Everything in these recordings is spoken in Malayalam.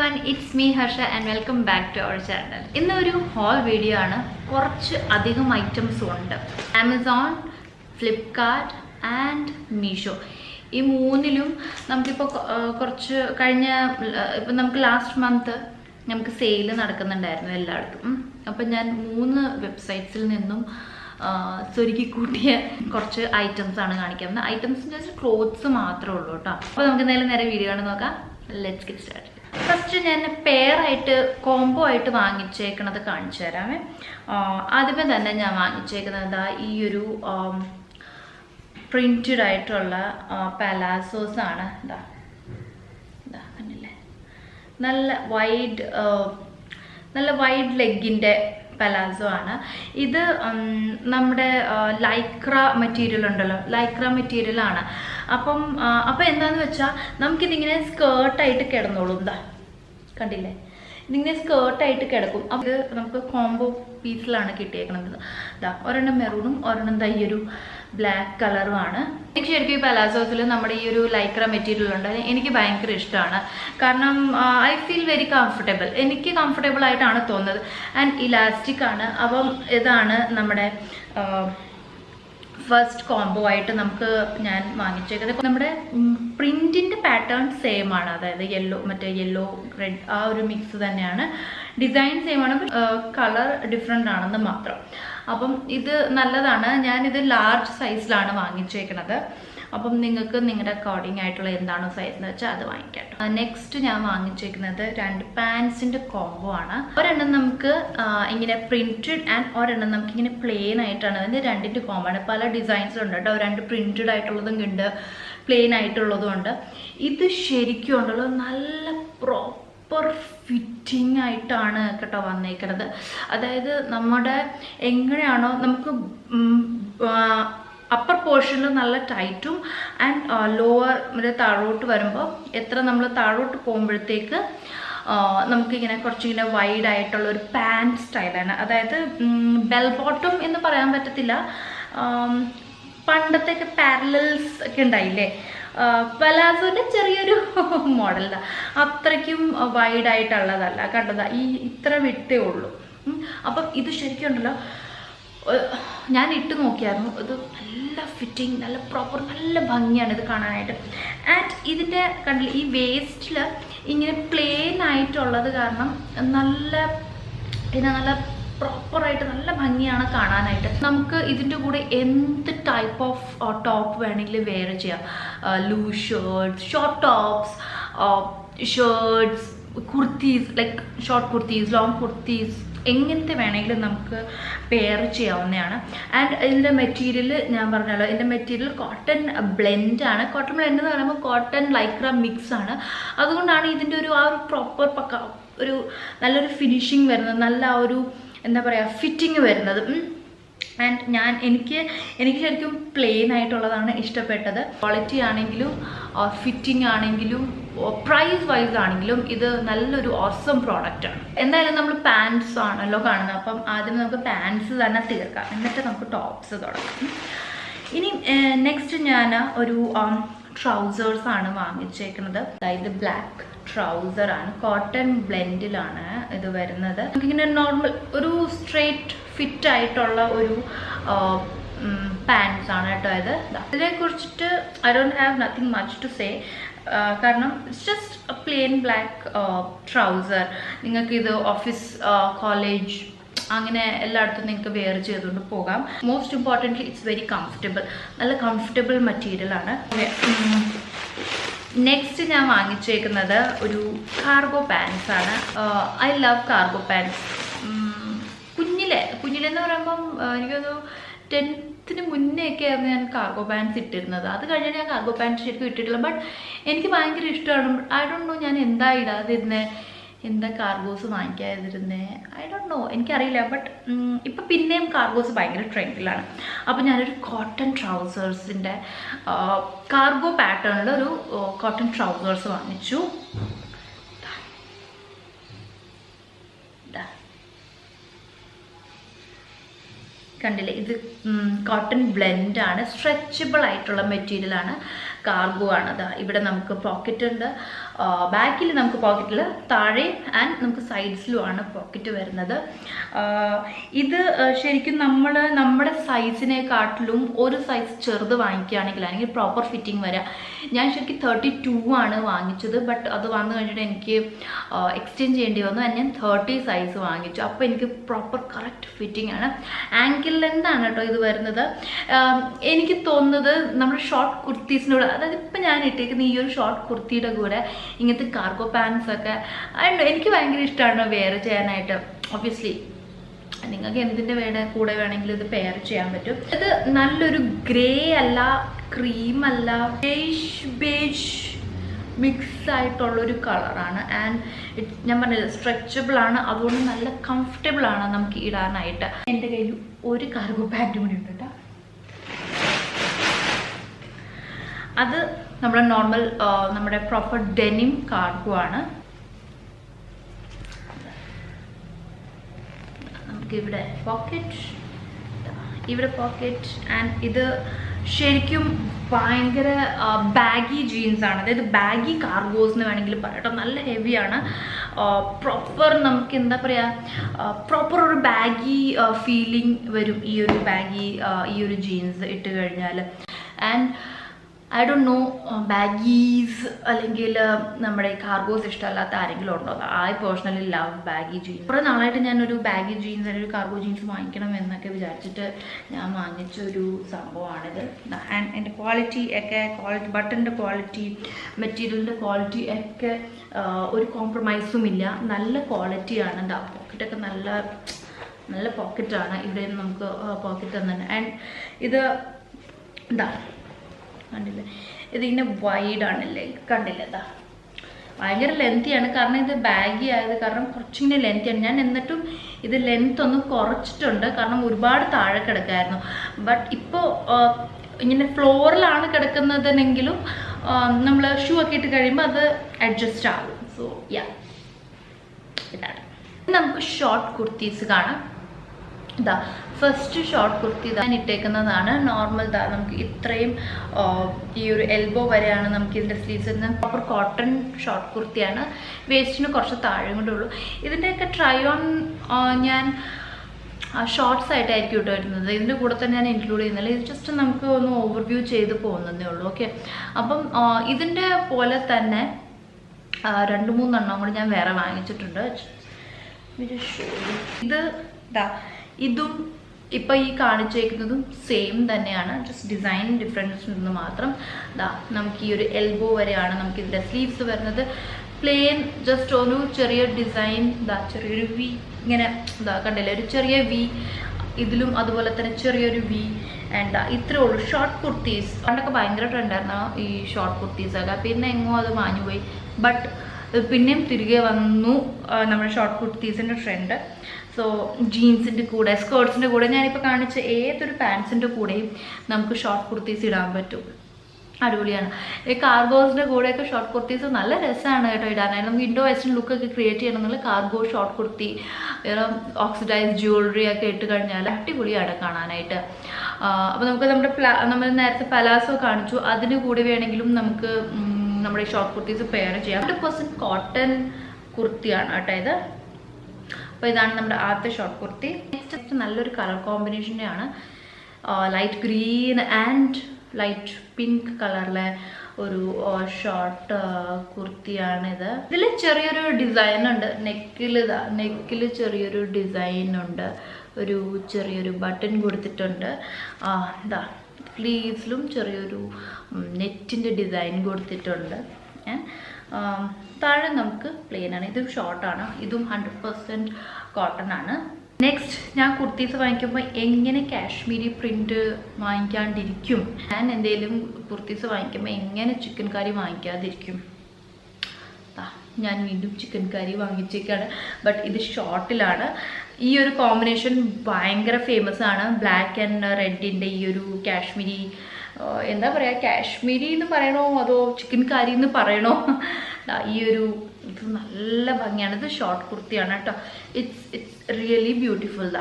everyone, it's me Harsha and welcome back to our channel. ഇന്നൊരു haul video ആണ്. കുറച്ച് അധികം ഐറ്റംസ് ഉണ്ട്. Amazon, Flipkart and Meesho. ഈ മൂന്നിലും നമുക്കിപ്പോൾ കുറച്ച് കഴിഞ്ഞ ഇപ്പം നമുക്ക് ലാസ്റ്റ് മന്ത് നമുക്ക് സെയിൽ നടക്കുന്നുണ്ടായിരുന്നു എല്ലായിടത്തും. അപ്പം ഞാൻ 3 വെബ്സൈറ്റ്സിൽ നിന്നും സ്വരുക്കി കൂട്ടിയ കുറച്ച് ഐറ്റംസ് ആണ് കാണിക്കുന്നത്. ഐറ്റംസ് ജസ്റ്റ് ക്ലോത്ത്സ് മാത്രമേ ഉള്ളൂ കേട്ടോ. അപ്പോൾ നമുക്ക് എന്തായാലും നേരെ വീഡിയോ ആണ് നോക്കാം. Let's get start. ഫസ്റ്റ് ഞാൻ പെയറായിട്ട് കോംബോ ആയിട്ട് വാങ്ങിച്ചേക്കണത് കാണിച്ചു തരാമേ. ആദ്യമേ തന്നെ ഞാൻ വാങ്ങിച്ചേക്കുന്നത് ഈ ഒരു പ്രിൻറ്റഡ് ആയിട്ടുള്ള പലാസോസ് ആണ്. ഇതാ കണ്ടില്ലേ, നല്ല വൈഡ് ലെഗിൻ്റെ പലാസോ ആണ് ഇത്. നമ്മുടെ ലൈക്ര മെറ്റീരിയൽ ഉണ്ടല്ലോ, ലൈക്ര മെറ്റീരിയലാണ്. അപ്പം എന്താണെന്ന് വെച്ചാൽ നമുക്കിതിങ്ങനെ സ്കേർട്ടായിട്ട് കിടന്നോളും. ഇതാ കണ്ടില്ലേ, ഇതിങ്ങനെ സ്കേർട്ടായിട്ട് കിടക്കും. അത് നമുക്ക് കോംബോ പീസിലാണ് കിട്ടിയേക്കുന്നത്. ഇതാ ഒരെണ്ണം മെറൂണും ഒരെണ്ണം ഈ ഒരു ബ്ലാക്ക് കളറുമാണ്. എനിക്ക് ശരിക്കും ഈ പലാസോസിൽ നമ്മുടെ ഈ ഒരു ലൈക്ര മെറ്റീരിയൽ ഉണ്ട്, എനിക്ക് ഭയങ്കര ഇഷ്ടമാണ്. കാരണം ഐ ഫീൽ വെരി കംഫർട്ടബിൾ, എനിക്ക് കംഫർട്ടബിൾ ആയിട്ടാണ് തോന്നുന്നത്. ആൻഡ് ഇലാസ്റ്റിക് ആണ്. അപ്പം ഇതാണ് നമ്മുടെ ഫസ്റ്റ് കോംബോ ആയിട്ട് നമുക്ക് ഞാൻ വാങ്ങിച്ചേക്കുന്നത്. നമ്മുടെ പ്രിൻറ്റിൻ്റെ പാറ്റേൺ സെയിം ആണ്, അതായത് യെല്ലോ റെഡ് ആ ഒരു മിക്സ് തന്നെയാണ്. ഡിസൈൻ സെയിം ആണ്, കളർ ഡിഫറെൻ്റ് ആണെന്ന് മാത്രം. അപ്പം ഇത് നല്ലതാണ്. ഞാനിത് ലാർജ് സൈസിലാണ് വാങ്ങിച്ചേക്കുന്നത്. അപ്പം നിങ്ങൾക്ക് നിങ്ങളുടെ അക്കോർഡിംഗ് ആയിട്ടുള്ള എന്താണോ സൈസ് എന്ന് വെച്ചാൽ അത് വാങ്ങിക്കാം. നെക്സ്റ്റ് ഞാൻ വാങ്ങിച്ചേക്കുന്നത് 2 പാൻസിൻ്റെ കോംബോ ആണ്. ഒരെണ്ണം നമുക്ക് ഇങ്ങനെ പ്രിൻറ്റഡ് ആൻഡ് ഒരെണ്ണം നമുക്ക് ഇങ്ങനെ പ്ലെയിൻ ആയിട്ടാണ്. അതിൻ്റെ 2ൻ്റെ കോംബോ ആണ്. പല ഡിസൈൻസും ഉണ്ട് കേട്ടോ. 2 പ്രിൻറ്റഡ് ആയിട്ടുള്ളതും ഉണ്ട്, പ്ലെയിൻ ആയിട്ടുള്ളതും ഉണ്ട്. ഇത് ശരിക്കും ഉണ്ടല്ലോ നല്ല പ്രോപ്പർ ഫിറ്റിംഗ് ആയിട്ടാണ് കേട്ടോ വന്നേക്കുന്നത്. അതായത് നമ്മുടെ എങ്ങനെയാണോ നമുക്ക് അപ്പർ പോർഷനിൽ നല്ല ടൈറ്റും ആൻഡ് ലോവർ താഴോട്ട് വരുമ്പോൾ എത്ര നമ്മൾ താഴോട്ട് പോകുമ്പോഴത്തേക്ക് നമുക്കിങ്ങനെ കുറച്ചിങ്ങനെ വൈഡ് ആയിട്ടുള്ള ഒരു പാൻറ് സ്റ്റൈലാണ്. അതായത് ബെൽ ബോട്ടം എന്ന് പറയാൻ പറ്റത്തില്ല, പണ്ടത്തെയൊക്കെ പാരലൽസ് ഒക്കെ ഉണ്ടായില്ലേ, പലാസോൻ്റെ ചെറിയൊരു മോഡലാണ്. അത്രയ്ക്കും വൈഡായിട്ടുള്ളതല്ല, കണ്ടതാ ഇത്ര വിട്ടേ ഉള്ളൂ. അപ്പം ഇത് ശരിക്കും ഉണ്ടല്ലോ, ഞാൻ ഇട്ട് നോക്കിയായിരുന്നു. ഇത് നല്ല ഫിറ്റിംഗ്, നല്ല പ്രോപ്പർ, നല്ല ഭംഗിയാണ് ഇത് കാണാനായിട്ട്. ആൻഡ് ഇതിൻ്റെ കണ്ടില്ല, ഈ വേസ്റ്റിൽ ഇങ്ങനെ പ്ലെയിൻ ആയിട്ടുള്ളത് കാരണം നല്ല പ്രോപ്പറായിട്ട് നല്ല ഭംഗിയാണ് കാണാനായിട്ട്. നമുക്ക് ഇതിൻ്റെ കൂടെ എന്ത് ടൈപ്പ് ഓഫ് ടോപ്പ് വേണമെങ്കിലും വെയർ ചെയ്യാം. Loose shirts, short tops, shirts, kurtis, like short kurtis, long kurtis, എങ്ങനത്തെ വേണമെങ്കിലും നമുക്ക് പെയർ ചെയ്യാവുന്നതാണ്. ആൻഡ് ഇതിൻ്റെ മെറ്റീരിയൽ ഞാൻ പറഞ്ഞല്ലോ, ഇതിൻ്റെ മെറ്റീരിയൽ കോട്ടൺ ബ്ലെൻഡാണ്. കോട്ടൺ ബ്ലെൻഡ് എന്ന് പറയുമ്പോൾ കോട്ടൺ ലൈക്ര മിക്സ് ആണ്. അതുകൊണ്ടാണ് ഇതിൻ്റെ ഒരു പ്രോപ്പർ ഒരു നല്ലൊരു ഫിനിഷിങ് വരുന്നത്, നല്ല ഒരു എന്താ പറയുക ഫിറ്റിങ് വരുന്നത്. ആൻഡ് എനിക്ക് ശരിക്കും പ്ലെയിൻ ആയിട്ടുള്ളതാണ് ഇഷ്ടപ്പെട്ടത്. ക്വാളിറ്റി ആണെങ്കിലും ഫിറ്റിംഗ് ആണെങ്കിലും പ്രൈസ് വൈസ് ആണെങ്കിലും ഇത് നല്ലൊരു ഓസം പ്രോഡക്റ്റാണ്. എന്തായാലും നമ്മൾ പാൻസ് ആണല്ലോ കാണുന്നത്, അപ്പം ആദ്യം നമുക്ക് പാൻസ് തന്നെ തീർക്കാം, എന്നിട്ട് നമുക്ക് ടോപ്സ് തുടങ്ങാം. ഇനി നെക്സ്റ്റ് ഞാൻ ഒരു ട്രൗസേഴ്സ് ആണ് വാങ്ങിച്ചേക്കുന്നത്. അതായത് ബ്ലാക്ക് ട്രൗസറാണ്, കോട്ടൺ ബ്ലെൻഡിലാണ് ഇത് വരുന്നത്. നമുക്കിങ്ങനെ നോർമൽ ഒരു സ്ട്രെയിറ്റ് ഫിറ്റ് ആയിട്ടുള്ള ഒരു പാൻസ് ആണ് കേട്ടോ ഇത്. ഇതിനെക്കുറിച്ചിട്ട് I don't have nothing much to say, കാരണം it's just a plain black trouser. നിങ്ങൾക്കിത് ഓഫീസ്, കോളേജ്, അങ്ങനെ എല്ലായിടത്തും നിങ്ങൾക്ക് വെയർ ചെയ്തുകൊണ്ട് പോകാം. Most importantly it's very comfortable, നല്ല കംഫർട്ടബിൾ മെറ്റീരിയലാണ്. നെക്സ്റ്റ് ഞാൻ വാങ്ങിച്ചേക്കുന്നത് ഒരു കാർഗോ പാൻസ് ആണ്. I love cargo pants. കുഞ്ഞിലെന്ന് പറയുമ്പം എനിക്കൊരു 10th മുന്നേ ഒക്കെ ആയിരുന്നു ഞാൻ കാർഗോ പാൻസ് ഇട്ടിരുന്നത്. അത് കഴിഞ്ഞിട്ട് ഞാൻ കാർഗോ പാൻസ് ശരിക്കും ഇട്ടിട്ടില്ല. ബട്ട് എനിക്ക് ഭയങ്കര ഇഷ്ടമാണ്. ഐ ഡോണ്ട് നോ ഞാൻ എന്താ ഇടാതിരുന്നത്, എന്താ കാർഗോസ് വാങ്ങിക്കാതിരുന്നേ, ഐ ഡോണ്ട് നോ, എനിക്കറിയില്ല. ബട്ട് ഇപ്പം പിന്നെയും കാർഗോസ് ഭയങ്കര ട്രെൻഡിലാണ്. അപ്പോൾ ഞാനൊരു കോട്ടൺ ട്രൗസേഴ്സിൻ്റെ കാർഗോ പാറ്റേണിൽ ഒരു കോട്ടൺ ട്രൗസേഴ്സ് വാങ്ങിച്ചു. കണ്ടില്ലേ, ഇത് കോട്ടൺ ബ്ലെൻഡാണ്, സ്ട്രെച്ചബിൾ ആയിട്ടുള്ള മെറ്റീരിയലാണ്, കാർഗോ ആണ്. ഇവിടെ നമുക്ക് പോക്കറ്റ് ഉണ്ട്, ബാക്കിൽ നമുക്ക് പോക്കറ്റിൽ താഴെ ആൻഡ് നമുക്ക് സൈഡ്സിലുമാണ് പോക്കറ്റ് വരുന്നത്. ഇത് ശരിക്കും നമ്മുടെ സൈസിനെക്കാട്ടിലും ഒരു സൈസ് ചെറുത് വാങ്ങിക്കുകയാണെങ്കിൽ അല്ലെങ്കിൽ പ്രോപ്പർ ഫിറ്റിംഗ് വരിക. ഞാൻ ശരിക്കും 32 ആണ് വാങ്ങിച്ചത്. ബട്ട് അത് വന്നു കഴിഞ്ഞിട്ട് എനിക്ക് എക്സ്ചേഞ്ച് ചെയ്യേണ്ടി വന്നു. ഞാൻ 30 സൈസ് വാങ്ങിച്ചു. അപ്പോൾ എനിക്ക് പ്രോപ്പർ കറക്റ്റ് ഫിറ്റിംഗ് ആണ്. ആങ്കിൾ ലെന്താണ് കേട്ടോ ഇത് വരുന്നത്. എനിക്ക് തോന്നുന്നത് നമ്മുടെ ഷോർട്ട് കുർത്തീസിനോട്, അതായത് ഇപ്പം ഞാൻ ഇട്ടേക്കുന്ന ഈ ഒരു ഷോർട്ട് കുർത്തിയുടെ കൂടെ ഇങ്ങനത്തെ കാർഗോ പാൻസ് ഒക്കെ എനിക്ക് ഭയങ്കര ഇഷ്ടമാണ് വെയർ ചെയ്യാനായിട്ട്. ഒബ്വിയസ്ലി നിങ്ങൾക്ക് എന്തിൻ്റെ കൂടെ വേണമെങ്കിലും ഇത് പെയർ ചെയ്യാൻ പറ്റും. ഇത് നല്ലൊരു ഗ്രേ അല്ല, ക്രീം അല്ല, ബേജ് മിക്സ് ആയിട്ടുള്ളൊരു കളറാണ്. ആൻഡ് ഞാൻ പറഞ്ഞില്ല സ്ട്രെച്ചബിൾ ആണ്, അതുകൊണ്ട് നല്ല കംഫർട്ടബിൾ ആണ് നമുക്ക് ഇടാനായിട്ട്. എൻ്റെ കയ്യിൽ ഒരു കാർഗോ പാൻറ്റും കൂടി ഉണ്ട് കേട്ടോ. അത് നമ്മുടെ നോർമൽ നമ്മുടെ പ്രോപ്പർ ഡെനിം കാർഗോ ആണ്. നമുക്കിവിടെ പോക്കറ്റ്, ഇവിടെ പോക്കറ്റ്. ആൻഡ് ഇത് ശരിക്കും ഭയങ്കര ബാഗി ജീൻസ് ആണ്, അതായത് ബാഗി കാർഗോസ് എന്ന് വേണമെങ്കിൽ പറയട്ടോ. നല്ല ഹെവിയാണ്. പ്രോപ്പർ നമുക്ക് എന്താ പറയുക, പ്രോപ്പർ ഒരു ബാഗി ഫീലിംഗ് വരും ഈ ഒരു ജീൻസ് ഇട്ട് കഴിഞ്ഞാൽ. And I don't know baggies അല്ലെങ്കിൽ നമ്മുടെ കാർഗോസ് ഇഷ്ടമല്ലാത്ത ആരെങ്കിലും ഉണ്ടോ? I personally love baggy jeans. കുറേ നാളായിട്ട് ഞാനൊരു ബാഗി ജീൻസ് അല്ലെങ്കിൽ ഒരു കാർഗോ ജീൻസ് വാങ്ങിക്കണം എന്നൊക്കെ വിചാരിച്ചിട്ട് ഞാൻ വാങ്ങിച്ചൊരു സംഭവമാണിത്. ആൻഡ് എൻ്റെ ക്വാളിറ്റി ഒക്കെ, ബട്ടൻ്റെ ക്വാളിറ്റി, മെറ്റീരിയലിൻ്റെ ക്വാളിറ്റി ഒക്കെ ഒരു കോംപ്രമൈസും ഇല്ല. നല്ല ക്വാളിറ്റിയാണ്. എന്താ പോക്കറ്റൊക്കെ നല്ല പോക്കറ്റാണ്. ഇവിടെ നമുക്ക് പോക്കറ്റ് തന്നെ. ആൻഡ് ഇത് എന്താ കണ്ടില്ലേ, ഇതിങ്ങനെ വൈഡാണല്ലേ, കണ്ടില്ലേ, ഇതാ ഭയങ്കര ലെങ്തിയാണ്. കാരണം ഇത് ബാഗി ആയത് കാരണം കുറച്ചിങ്ങനെ ലെങ്തിയാണ്. ഞാൻ എന്നിട്ടും ഇത് ലെങ്ത് ഒന്ന് കുറച്ചിട്ടുണ്ട്, കാരണം ഒരുപാട് താഴെ കിടക്കായിരുന്നു. ബട്ട് ഇപ്പോൾ ഇങ്ങനെ ഫ്ലോറിലാണ് കിടക്കുന്നതെങ്കിലും നമ്മൾ ഷൂ ഒക്കെ ഇട്ട് കഴിയുമ്പോൾ അത് അഡ്ജസ്റ്റ് ആകും. സോ യാ, ഇതാണ്. നമുക്ക് ഷോർട്ട് കുർത്തീസ് കാണാം. ഇതാ ഫസ്റ്റ് ഷോർട്ട് കുർത്തി ഞാൻ ഇട്ടേക്കുന്നതാണ്. നോർമൽ നമുക്ക് ഇത്രയും ഈ ഒരു എൽബോ വരെയാണ് നമുക്ക് ഇതിൻ്റെ സ്ലീവ്സ് വരുന്നത്. പ്രോപ്പർ കോട്ടൺ ഷോർട്ട് കുർത്തിയാണ്. വേസ്റ്റിന് കുറച്ച് താഴെ കൂടെ ഉള്ളൂ. ഇതിൻ്റെയൊക്കെ ട്രൈ ഓൺ ഞാൻ ഷോർട്ട്സ് ആയിട്ടായിരിക്കും ഇട്ട് വരുന്നത്. ഇതിൻ്റെ കൂടെ തന്നെ ഞാൻ ഇൻക്ലൂഡ് ചെയ്യുന്നില്ല. ഇത് ജസ്റ്റ് നമുക്ക് ഒന്ന് ഓവർവ്യൂ ചെയ്ത് പോകുന്നതേ ഉള്ളൂ. ഓക്കെ, അപ്പം ഇതിൻ്റെ പോലെ തന്നെ 2-3 എണ്ണം കൂടി ഞാൻ വേറെ വാങ്ങിച്ചിട്ടുണ്ട്. ഇത് ഇതും ഇപ്പം ഈ കാണിച്ചേക്കുന്നതും സെയിം തന്നെയാണ്, ജസ്റ്റ് ഡിസൈൻ ഡിഫറൻസ് എന്ന് മാത്രം. നമുക്ക് ഈ ഒരു എൽബോ വരെയാണ് നമുക്ക് ഇതിൻ്റെ സ്ലീവ്സ് വരുന്നത്. പ്ലെയിൻ ജസ്റ്റ് ഒരു ചെറിയ ഡിസൈൻ, ചെറിയൊരു വി ഇങ്ങനെ കണ്ടില്ലേ, ഒരു ചെറിയ വി. ഇതിലും അതുപോലെ തന്നെ ചെറിയൊരു വി. ആൻഡ് ഇത്രേ ഉള്ളൂ ഷോർട്ട് കുർത്തീസ്. പണ്ടൊക്കെ ഭയങ്കര ട്രെൻഡായിരുന്നു ഈ ഷോർട്ട് കുർത്തീസൊക്കെ. പിന്നെ എങ്ങോ അത് മാഞ്ഞുപോയി. ബട്ട് പിന്നെയും തിരികെ വന്നു നമ്മുടെ ഷോർട്ട് കുർത്തീസിൻ്റെ ട്രെൻഡ്. സോ ജീൻസിൻ്റെ കൂടെ, സ്കേർട്സിൻ്റെ കൂടെ, ഞാനിപ്പോൾ കാണിച്ച ഏതൊരു പാൻസിൻ്റെ കൂടെയും നമുക്ക് ഷോർട്ട് കുർത്തീസ് ഇടാൻ പറ്റും. അടിപൊളിയാണ്. ഈ കാർഗോസിൻ്റെ കൂടെയൊക്കെ ഷോർട്ട് കുർത്തീസ് നല്ല രസമാണ് കേട്ടോ ഇടാനായിട്ട്. നമുക്ക് ഇൻഡോ വെസ്റ്റേൺ ലുക്കൊക്കെ ക്രിയേറ്റ് ചെയ്യണമെന്നുള്ള cargo short kurti, oxidise jewellery ഒക്കെ ഇട്ട് കഴിഞ്ഞാൽ അടിപൊളിയാണ് കാണാനായിട്ട്. അപ്പോൾ നമുക്ക് നമ്മൾ നേരത്തെ പലാസോ കാണിച്ചു, അതിന് കൂടെ വേണമെങ്കിലും നമുക്ക് നമ്മുടെ ഷോർട്ട് കുർത്തീസ് പെയർ ചെയ്യാം. 100% കോട്ടൺ കുർത്തിയാണ് കേട്ടോ ഇത്. അപ്പോൾ ഇതാണ് നമ്മുടെ ആദ്യത്തെ ഷോർട്ട് കുർത്തി. നെക്സ്റ്റ് നല്ലൊരു കളർ കോമ്പിനേഷൻ്റെയാണ്. Light green and light pink കളറിലെ ഒരു ഷോർട്ട് കുർത്തിയാണിത്. ഇതിൽ ചെറിയൊരു ഡിസൈൻ ഉണ്ട്. നെക്കിൽ ചെറിയൊരു ഡിസൈൻ ഉണ്ട്. ഒരു ചെറിയൊരു ബട്ടൺ കൊടുത്തിട്ടുണ്ട്. സ്ലീവ്സിലും ചെറിയൊരു നെറ്റിൻ്റെ ഡിസൈൻ കൊടുത്തിട്ടുണ്ട്. താഴെ നമുക്ക് പ്ലെയിൻ ആണ്. ഇതും ഷോർട്ടാണ്. ഇതും 100% കോട്ടൺ ആണ്. നെക്സ്റ്റ് ഞാൻ കുർത്തീസ് വാങ്ങിക്കുമ്പോൾ എങ്ങനെ കാശ്മീരി പ്രിൻറ്റ് വാങ്ങിക്കാണ്ടിരിക്കും? ഞാൻ എന്തെങ്കിലും കുർത്തീസ് വാങ്ങിക്കുമ്പോൾ എങ്ങനെ ചിക്കൻ കറി വാങ്ങിക്കാതിരിക്കും? ഞാൻ വീണ്ടും ചിക്കൻ കറി വാങ്ങിച്ചേക്കാണ്. ബട്ട് ഇത് ഷോർട്ടിലാണ്. ഈ ഒരു കോമ്പിനേഷൻ ഭയങ്കര ഫേമസ് ആണ്. ബ്ലാക്ക് ആൻഡ് റെഡിൻ്റെ ഈ ഒരു കാശ്മീരി, എന്താ പറയുക, കാശ്മീരി എന്ന് പറയണോ അതോ ചിക്കൻ കറി എന്ന് പറയണോ? ഈ ഒരു ഇത് നല്ല ഭംഗിയാണ്. ഇത് ഷോർട്ട് കുർത്തിയാണ് കേട്ടോ. It's really beautiful.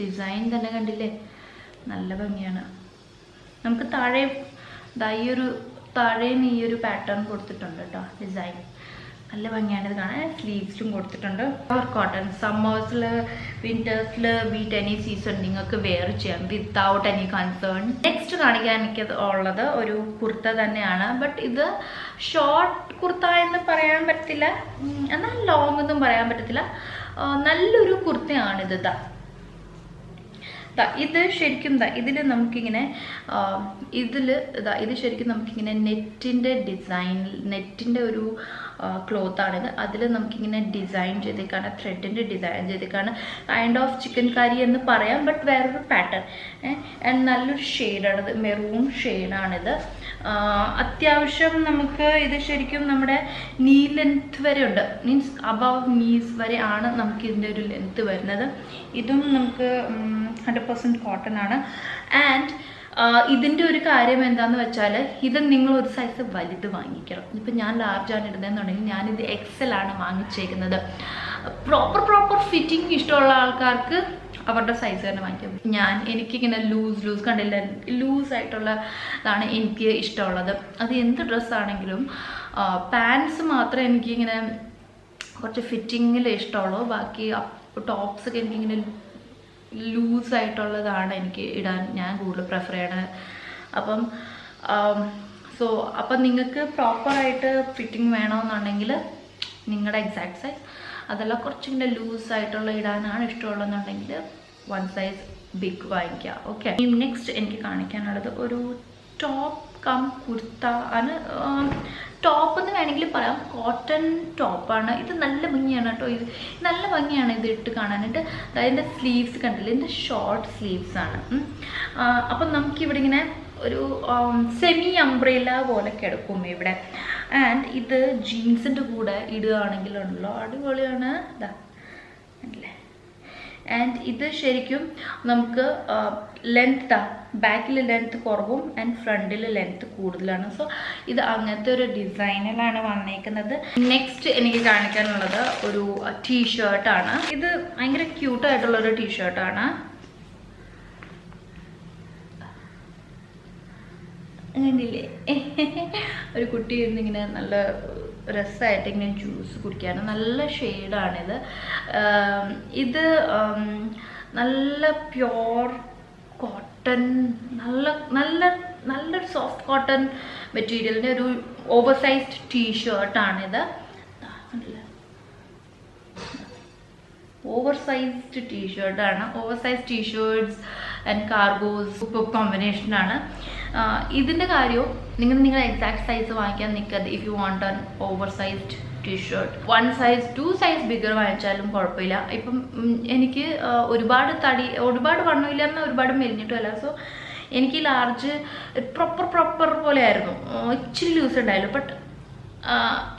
ഡിസൈൻ തന്നെ കണ്ടില്ലേ, നല്ല ഭംഗിയാണ്. നമുക്ക് താഴെ ഈ ഒരു താഴേന്ന് ഈ ഒരു പാറ്റേൺ കൊടുത്തിട്ടുണ്ട് കേട്ടോ, ഡിസൈൻ നല്ല ഭംഗിയാണ് ഇത് കാണാൻ. സ്ലീവ്സും കൊടുത്തിട്ടുണ്ട്. Pure cotton. സമ്മേഴ്സിൽ വിന്റേഴ്സിൽ വീട്ട് എനി സീസൺ നിങ്ങൾക്ക് വെയർ ചെയ്യാം വിത്തൗട്ട് എനി കൺസേൺ. നെക്സ്റ്റ് കാണിക്കാൻ എനിക്ക് ഉള്ളത് ഒരു കുർത്ത തന്നെയാണ്. ബട്ട് ഇത് ഷോർട്ട് കുർത്ത എന്ന് പറയാൻ പറ്റില്ല, എന്നാൽ ലോങ് എന്നും പറയാൻ പറ്റത്തില്ല. നല്ലൊരു കുർത്തയാണിത്. ഇത് ശരിക്കും ഇതിൽ നമുക്കിങ്ങനെ ഇത് ശരിക്കും നമുക്കിങ്ങനെ നെറ്റിൻ്റെ ഡിസൈൻ, നെറ്റിൻ്റെ ഒരു ക്ലോത്താണിത്. അതിൽ നമുക്കിങ്ങനെ ഡിസൈൻ ചെയ്തേക്കാണ്, ത്രെഡിൻ്റെ ഡിസൈൻ ചെയ്തേക്കാണ്. കൈൻഡ് ഓഫ് ചിക്കൻ കറി എന്ന് പറയാം, ബട്ട് വേറൊരു പാറ്റേൺ. ആൻഡ് നല്ലൊരു ഷെയ്ഡാണിത്, മെറൂൺ ഷെയ്ഡാണിത്. അത്യാവശ്യം നമുക്ക് ഇത് ശരിക്കും നമ്മുടെ നീ ലെങ്ത് വരെ ഉണ്ട്, മീൻസ് അബവ് നീസ് വരെ ആണ് നമുക്ക് ഇതിൻ്റെ ഒരു ലെങ്ത് വരുന്നത്. ഇതും നമുക്ക് 100% കോട്ടൺ ആണ്. ആൻഡ് ഇതിൻ്റെ ഒരു കാര്യം എന്താണെന്ന് വെച്ചാൽ ഇത് നിങ്ങൾ ഒരു സൈസ് വലുത് വാങ്ങിക്കണം. ഇപ്പം ഞാൻ ലാർജാണ് ഇടുന്നതെന്നുണ്ടെങ്കിൽ ഞാനിത് XL ആണ് വാങ്ങിച്ചേക്കുന്നത്. പ്രോപ്പർ ഫിറ്റിംഗ് ഇഷ്ടമുള്ള ആൾക്കാർക്ക് അവരുടെ സൈസ് തന്നെ വാങ്ങിക്കാം. എനിക്കിങ്ങനെ ലൂസ് കണ്ടില്ല, ലൂസായിട്ടുള്ളതാണ് എനിക്ക് ഇഷ്ടമുള്ളത്. അത് എന്ത് ഡ്രസ്സാണെങ്കിലും പാൻസ് മാത്രമേ എനിക്കിങ്ങനെ കുറച്ച് ഫിറ്റിങ്ങിൽ ഇഷ്ടമുള്ളൂ. ബാക്കി ടോപ്സൊക്കെ എനിക്കിങ്ങനെ ലൂസായിട്ടുള്ളതാണ് എനിക്ക് ഇടാൻ ഞാൻ കൂടുതൽ പ്രിഫർ ചെയ്യണത്. അപ്പം നിങ്ങൾക്ക് പ്രോപ്പറായിട്ട് ഫിറ്റിംഗ് വേണമെന്നുണ്ടെങ്കിൽ നിങ്ങളുടെ എക്സാക്ട് സൈസ്, അതെല്ലാം കുറച്ചിങ്ങനെ ലൂസായിട്ടുള്ള ഇടാനാണ് ഇഷ്ടമുള്ളതെന്നുണ്ടെങ്കിൽ 1 സൈസ് ബിഗ് വാങ്ങിക്കുക. ഓക്കെ, നെക്സ്റ്റ് എനിക്ക് കാണിക്കാനുള്ളത് ഒരു ടോപ്പ് കം കുർത്ത ആണ്. ടോപ്പ് എന്ന് വേണമെങ്കിൽ പറയാം, കോട്ടൺ ടോപ്പാണ്. ഇത് നല്ല ഭംഗിയാണ് കേട്ടോ, ഇത് നല്ല ഭംഗിയാണ് ഇത് ഇട്ട് കാണാനായിട്ട്. അതിൻ്റെ സ്ലീവ്സ് കണ്ടില്ല, ഇതിൻ്റെ ഷോർട്ട് സ്ലീവ്സ് ആണ്. അപ്പം നമുക്കിവിടെ ഇങ്ങനെ ഒരു സെമി അംബ്രേല പോലെ കിടക്കും ഇവിടെ. ആൻഡ് ഇത് ജീൻസിൻ്റെ കൂടെ ഇടുകയാണെങ്കിലുണ്ടല്ലോ അടിപൊളിയാണ്. ഇതാ അല്ലേ. ആൻഡ് ഇത് ശരിക്കും നമുക്ക് ലെങ്ത്, ബാക്കിൽ ലെങ്ത് കുറവും ആൻഡ് ഫ്രണ്ടിൽ ലെങ്ത് കൂടുതലാണ്. സോ ഇത് അങ്ങനത്തെ ഒരു ഡിസൈനിലാണ് വന്നേക്കുന്നത്. നെക്സ്റ്റ് എനിക്ക് കാണിക്കാനുള്ളത് ഒരു ടീഷർട്ടാണ്. ഇത് ഭയങ്കര ക്യൂട്ടായിട്ടുള്ളൊരു ടീഷർട്ടാണ്. കണ്ടില്ലേ, ഒരു കുട്ടി ഇരുന്നിങ്ങനെ നല്ല രസമായിട്ട് ഇങ്ങനെ ജ്യൂസ് കുടിക്കാനും നല്ല ഷെയ്ഡാണിത്. ഇത് നല്ല പ്യോർ കോട്ടൺ, നല്ലൊരു സോഫ്റ്റ് കോട്ടൺ മെറ്റീരിയലിൻ്റെ ഒരു ഓവർ സൈസ്ഡ് ടീഷർട്ടാണിത്. ഓവർ സൈസ്ഡ് ടീഷർട്ടാണ്. Oversize t shirts and cargos super കോമ്പിനേഷനാണ്. ഇതിൻ്റെ കാര്യവും നിങ്ങളുടെ എക്സാക്ട് സൈസ് വാങ്ങിക്കാൻ നിൽക്കരുത്. If you want an oversized t shirt 1 size 2 size bigger വാങ്ങിച്ചാലും കുഴപ്പമില്ല. ഇപ്പം എനിക്ക് ഒരുപാട് വണ്ണമില്ല എന്നാൽ ഒരുപാട് മെലിഞ്ഞിട്ടുമല്ല. സോ എനിക്ക് ലാർജ് പ്രോപ്പർ പോലെ ആയിരുന്നു, ഇച്ചിരി ലൂസ് ഉണ്ടായിരുന്നു. ബട്ട്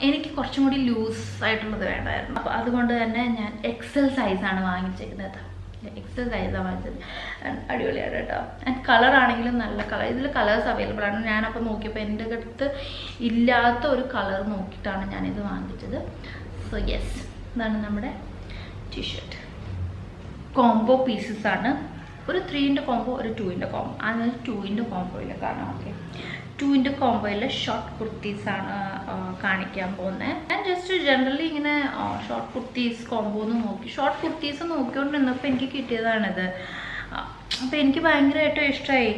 എനിക്ക് കുറച്ചും കൂടി ലൂസ് ആയിട്ടുള്ളത് വേണമായിരുന്നു. അപ്പോൾ അതുകൊണ്ട് തന്നെ ഞാൻ XL സൈസാണ് വാങ്ങിച്ചേക്കുന്നത്. XL സൈസാണ് വാങ്ങിച്ചത്. അടിപൊളിയാണ് കേട്ടോ. ആൻഡ് കളറാണെങ്കിലും നല്ല കളർ, ഇതിൽ കളേഴ്സ് അവൈലബിൾ ആണ്. ഞാനപ്പോൾ നോക്കിയപ്പോൾ എൻ്റെ അടുത്ത് ഇല്ലാത്ത ഒരു കളർ നോക്കിയിട്ടാണ് ഞാനിത് വാങ്ങിച്ചത്. സോ യെസ്, ഇതാണ് നമ്മുടെ ടീഷർട്ട്. കോംബോ പീസസ് ആണ്. ഒരു 3-ൻ്റെ കോംബോ, ഒരു 2-ൻ്റെ കോംബോ. അത് 2-ൻ്റെ കോംബോയിൽ കാണാം. ഓക്കെ, 2-ൻ്റെ കോംബോയിൽ ഷോർട്ട് കുർത്തീസാണ് കാണിക്കാൻ പോകുന്നത്. ഞാൻ ജസ്റ്റ് ജനറലി ഇങ്ങനെ ഷോർട്ട് കുർത്തീസ് കോംബോ എന്ന് നോക്കി, ഷോർട്ട് കുർത്തീസ് നോക്കിക്കൊണ്ടിരുന്നപ്പോൾ എനിക്ക് കിട്ടിയതാണിത്. അപ്പോൾ എനിക്ക് ഭയങ്കരമായിട്ടും ഇഷ്ടമായി.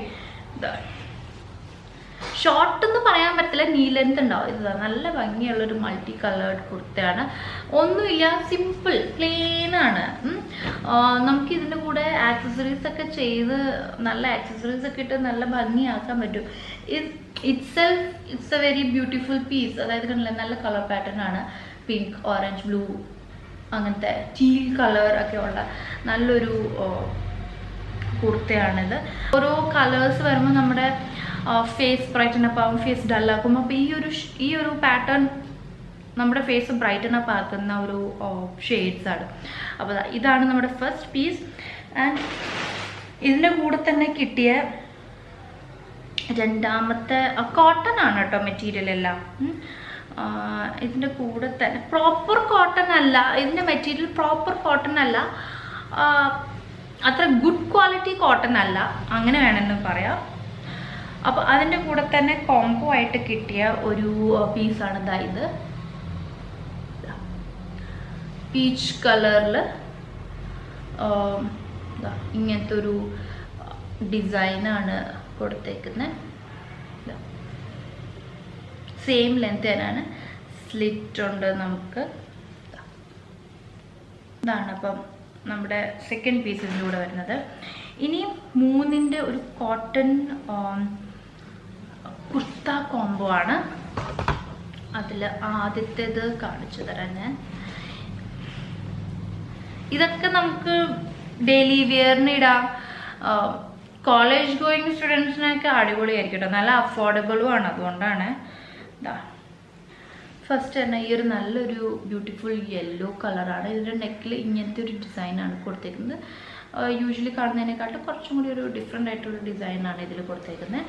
ഷോർട്ട് എന്ന് പറയാൻ പറ്റില്ല, നീ ലെങ്ത് ഉണ്ടാവും. ഇത് നല്ല ഭംഗിയുള്ളൊരു മൾട്ടി കളേർഡ് കുർത്തയാണ്. ഒന്നുമില്ല, സിമ്പിൾ പ്ലെയിനാണ്. നമുക്ക് ഇതിൻ്റെ കൂടെ ആക്സസറീസ് ഒക്കെ ചെയ്ത് നല്ല ആക്സസറീസ് ഒക്കെ ഇട്ട് നല്ല ഭംഗിയാക്കാൻ പറ്റും. It's a very beautiful piece. അതായത് കണ്ടില്ല, നല്ല കളർ പാറ്റേൺ ആണ്. പിങ്ക്, ഓറഞ്ച്, ബ്ലൂ, അങ്ങനത്തെ ടീൽ കളർ ഒക്കെ ഉള്ള നല്ലൊരു കുർത്തയാണിത്. ഓരോ കളേഴ്സ് വരുമ്പോൾ നമ്മുടെ ഫേസ് ബ്രൈറ്റൻ അപ്പ് ആവും, ഫേസ് ഡല്ലാക്കും. അപ്പോൾ ഈ ഒരു പാറ്റേൺ നമ്മുടെ ഫേസ് ബ്രൈറ്റൻ അപ്പ് ആക്കുന്ന ഒരു ഷെയ്ഡ്സ് ആണ്. അപ്പോൾ ഇതാണ് നമ്മുടെ ഫസ്റ്റ് പീസ്. ആൻഡ് ഇതിൻ്റെ കൂടെ തന്നെ കിട്ടിയ രണ്ടാമത്തെ കോട്ടൺ ആണ് കേട്ടോ മെറ്റീരിയൽ എല്ലാം. ഇതിൻ്റെ കൂടെ തന്നെ പ്രോപ്പർ കോട്ടൺ അല്ല, ഇതിൻ്റെ മെറ്റീരിയൽ പ്രോപ്പർ കോട്ടൺ അല്ല, അത്ര ഗുഡ് ക്വാളിറ്റി കോട്ടൺ അല്ല, അങ്ങനെ വേണമെന്ന് പറയാം. അപ്പോൾ അതിൻ്റെ കൂടെ തന്നെ കോംബോ ആയിട്ട് കിട്ടിയ ഒരു പീസാണ് ഇതാ ഇത്. പീച്ച് കളറിൽ ഇങ്ങനത്തെ ഒരു ഡിസൈനാണ് കൊടുത്തേക്കുന്നത്. സെയിം ലെങ്ത് തന്നെയാണ്, സ്ലിറ്റ് ഉണ്ട് നമുക്ക്. ഇതാണ് അപ്പം നമ്മുടെ സെക്കൻഡ് പീസ് ഇതിൻ്റെ കൂടെ വരുന്നത്. ഇനി 3ൻ്റെ ഒരു കോട്ടൺ കുർത്ത കോംബോ ആണ്. അതിൽ ആദ്യത്തേത് കാണിച്ചു തരാം ഞാൻ. ഇതൊക്കെ നമുക്ക് ഡെയിലി വെയറിന് ഇടാം. കോളേജ് ഗോയിങ് സ്റ്റുഡൻസിനൊക്കെ അടിപൊളിയായിരിക്കും കേട്ടോ, നല്ല അഫോർഡബിളും ആണ്. അതുകൊണ്ടാണ് ഇതാ ഫസ്റ്റ് തന്നെ ഈ ഒരു നല്ലൊരു ബ്യൂട്ടിഫുൾ യെല്ലോ കളറാണ്. ഇതിൻ്റെ നെക്കിൽ ഇങ്ങനത്തെ ഒരു ഡിസൈനാണ് കൊടുത്തേക്കുന്നത്. യൂഷ്വലി കാണുന്നതിനെക്കാട്ടും കുറച്ചും കൂടി ഒരു ഡിഫറെൻ്റ് ആയിട്ടുള്ള ഡിസൈനാണ് ഇതിൽ കൊടുത്തേക്കുന്നത്.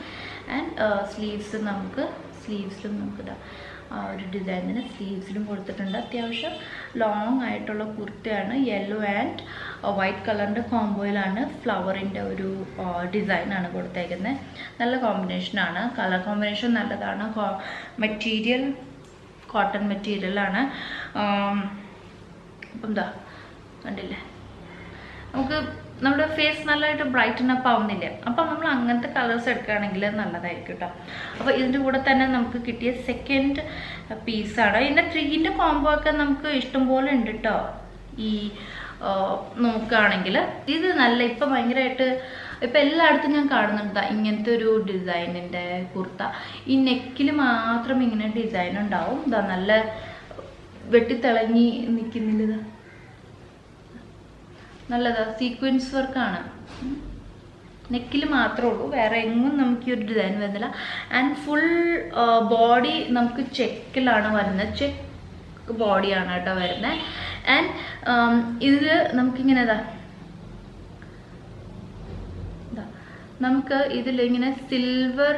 ആൻഡ് സ്ലീവ്സിലും നമുക്ക് ഇതാ ഒരു ഡിസൈൻ തന്നെ സ്ലീവ്സിലും കൊടുത്തിട്ടുണ്ട്. അത്യാവശ്യം ലോങ് ആയിട്ടുള്ള കുർത്തയാണ്. യെല്ലോ ആൻഡ് വൈറ്റ് കളറിൻ്റെ കോംബോയിലാണ് ഫ്ലവറിൻ്റെ ഒരു ഡിസൈനാണ് കൊടുത്തേക്കുന്നത്. നല്ല കോമ്പിനേഷനാണ്, കളർ കോമ്പിനേഷൻ നല്ലതാണ്. മെറ്റീരിയൽ കോട്ടൺ മെറ്റീരിയലാണ്. അപ്പം എന്താ കണ്ടില്ലേ, നമുക്ക് നമ്മുടെ ഫേസ് നല്ലതായിട്ട് ബ്രൈറ്റൻ അപ്പ് ആവുന്നില്ലേ. അപ്പം നമ്മൾ അങ്ങനത്തെ കളേഴ്സ് എടുക്കുകയാണെങ്കിൽ നല്ലതായിരിക്കും കേട്ടോ. അപ്പോൾ ഇതിൻ്റെ കൂടെ തന്നെ നമുക്ക് കിട്ടിയ സെക്കൻഡ് പീസാണ്. ഇതിൻ്റെ 3ൻ്റെ കോംബോ ഒക്കെ നമുക്ക് ഇഷ്ടംപോലെ ഉണ്ട് കേട്ടോ. ഈ നോക്കുകയാണെങ്കിൽ ഇത് നല്ല ഇപ്പം ഭയങ്കരമായിട്ട് ഇപ്പം എല്ലായിടത്തും ഞാൻ കാണുന്നുണ്ട് ഇങ്ങനത്തെ ഒരു ഡിസൈനിൻ്റെ കുർത്ത. ഈ നെക്കിൽ മാത്രം ഇങ്ങനെ ഡിസൈൻ ഉണ്ടാവും. ഇതാ നല്ല വെട്ടിത്തിളങ്ങി നിൽക്കുന്നില്ല, നല്ലതാ സീക്വൻസ് വർക്കാണ്. നെക്കിൽ മാത്രമേ ഉള്ളൂ, വേറെ എങ്ങും നമുക്ക് ഈ ഒരു ഡിസൈൻ വരുന്നില്ല. ആൻഡ് ഫുൾ ബോഡി നമുക്ക് ചെക്കിലാണ് വരുന്നത്, ചെക്ക് ബോഡിയാണ് കേട്ടോ വരുന്നത്. ആൻഡ് ഇതിൽ നമുക്കിങ്ങനെ നമുക്ക് ഇതിലിങ്ങനെ സിൽവർ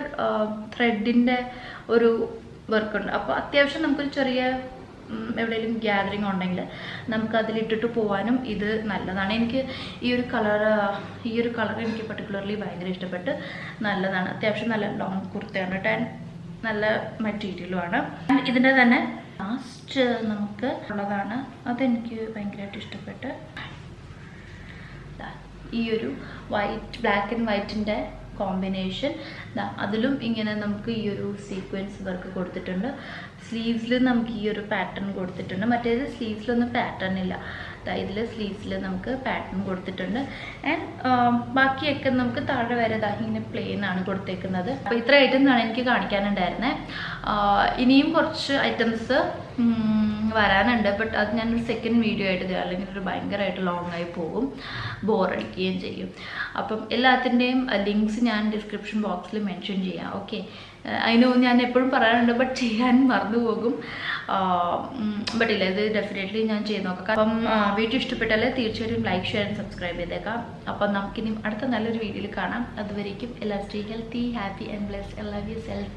ത്രെഡിൻ്റെ ഒരു വർക്കുണ്ട്. അപ്പോൾ അത്യാവശ്യം നമുക്കൊരു ചെറിയ എവിടെയെങ്കിലും ഗ്യാതറിങ് ഉണ്ടെങ്കിൽ നമുക്ക് അതിലിട്ടിട്ട് പോകാനും ഇത് നല്ലതാണ്. എനിക്ക് ഈ ഒരു കളർ എനിക്ക് പർട്ടിക്കുലർലി ഭയങ്കര ഇഷ്ടപ്പെട്ട്, നല്ലതാണ്. അത്യാവശ്യം നല്ല ലോങ് കുർത്തയാണ് കേട്ടോ, നല്ല മെറ്റീരിയലുമാണ്. ഇതിൻ്റെ തന്നെ ലാസ്റ്റ് നമുക്ക് ഉള്ളതാണ്, അതെനിക്ക് ഭയങ്കരമായിട്ട് ഇഷ്ടപ്പെട്ട്. ഈ ഒരു ബ്ലാക്ക് ആൻഡ് വൈറ്റിൻ്റെ കോമ്പിനേഷൻ, അതിലും ഇങ്ങനെ നമുക്ക് ഈ ഒരു സീക്വൻസ് വർക്ക് കൊടുത്തിട്ടുണ്ട്. സ്ലീവ്സിൽ നമുക്ക് ഈ ഒരു പാറ്റേൺ കൊടുത്തിട്ടുണ്ട്. മറ്റേത് സ്ലീവ്സിലൊന്നും പാറ്റേൺ ഇല്ല, ഇതിൽ സ്ലീവ്സിൽ നമുക്ക് പാറ്റേൺ കൊടുത്തിട്ടുണ്ട്. ആൻഡ് ബാക്കിയൊക്കെ നമുക്ക് താഴെ വരെ ഇങ്ങനെ പ്ലെയിൻ ആണ് കൊടുത്തേക്കുന്നത്. അപ്പോൾ ഇത്ര ഐറ്റംസ് ആണ് എനിക്ക് കാണിക്കാനുണ്ടായിരുന്നത്. ഇനിയും കുറച്ച് ഐറ്റംസ് വരാനുണ്ട്, ബട്ട് അത് ഞാനൊരു സെക്കൻഡ് വീഡിയോ ആയിട്ട് തരാം, അല്ലെങ്കിൽ ഒരു ഭയങ്കരമായിട്ട് ലോങ് ആയി പോകും, ബോറടിക്കുകയും ചെയ്യും. അപ്പം എല്ലാത്തിൻ്റെയും ലിങ്ക്സ് ഞാൻ ഡിസ്ക്രിപ്ഷൻ ബോക്സിൽ മെൻഷൻ ചെയ്യാം. ഓക്കെ, അതിന് ഞാൻ എപ്പോഴും പറയാറുണ്ട്, ബട്ട് ചെയ്യാൻ മറന്നു പോകും. ബട്ട് ഇല്ല, ഇത് ഡെഫിനറ്റ്ലി ഞാൻ ചെയ്ത് നോക്കാം. അപ്പം വീഡിയോ ഇഷ്ടപ്പെട്ടാൽ തീർച്ചയായിട്ടും ലൈക്ക്, ഷെയർ, സബ്സ്ക്രൈബ് ചെയ്തേക്കാം. അപ്പം നമുക്കിനി അടുത്ത നല്ലൊരു വീഡിയോയിൽ കാണാം. അതുവരേക്കും എല്ലാവരും stay healthy, happy and blessed. I love you self.